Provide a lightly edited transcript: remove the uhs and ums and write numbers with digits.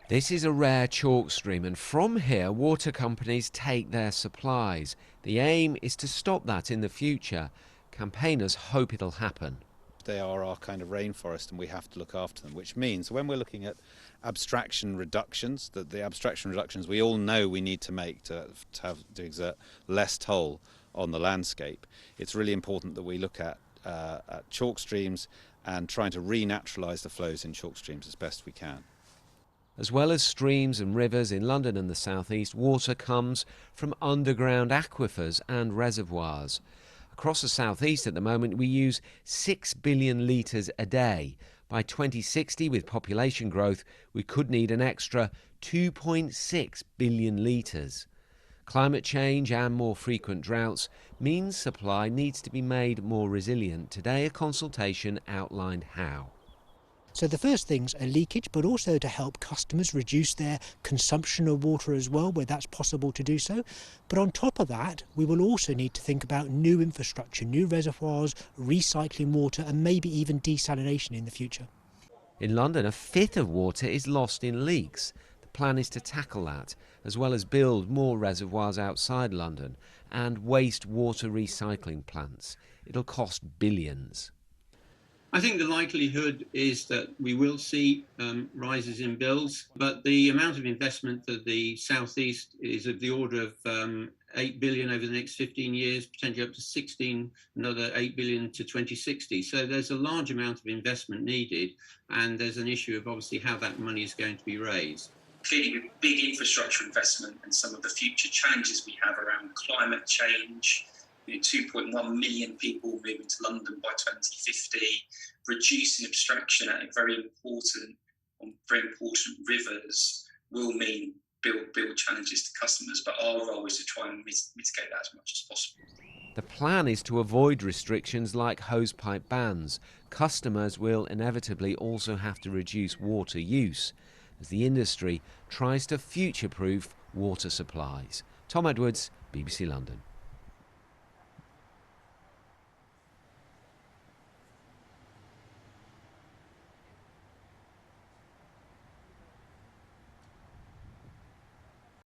This is a rare chalk stream, and from here water companies take their supplies. The aim is to stop that in the future. Campaigners hope it'll happen. They are our kind of rainforest and we have to look after them, which means when we're looking at abstraction reductions, that the abstraction reductions we all know we need to make to exert less toll on the landscape, it's really important that we look at chalk streams and trying to renaturalise the flows in chalk streams as best we can. As well as streams and rivers in London and the southeast, water comes from underground aquifers and reservoirs. Across the southeast at the moment, we use 6 billion litres a day. By 2060, with population growth, we could need an extra 2.6 billion litres. Climate change and more frequent droughts means supply needs to be made more resilient. Today, a consultation outlined how. So the first things are leakage, but also to help customers reduce their consumption of water as well, where that's possible to do so. But on top of that, we will also need to think about new infrastructure, new reservoirs, recycling water, and maybe even desalination in the future. In London, a fifth of water is lost in leaks. The plan is to tackle that, as well as build more reservoirs outside London and wastewater recycling plants. It'll cost billions. I think the likelihood is that we will see rises in bills, but the amount of investment for the southeast is of the order of 8 billion over the next 15 years, potentially up to another 8 billion to 2060. So there's a large amount of investment needed, and there's an issue of obviously how that money is going to be raised. Clearly, with big infrastructure investment and some of the future challenges we have around climate change, 2.1 million people moving to London by 2050, reducing abstraction at very important rivers will mean build challenges to customers, but our role is to try and mitigate that as much as possible. The plan is to avoid restrictions like hosepipe bans. Customers will inevitably also have to reduce water use as the industry tries to future-proof water supplies. Tom Edwards, BBC London.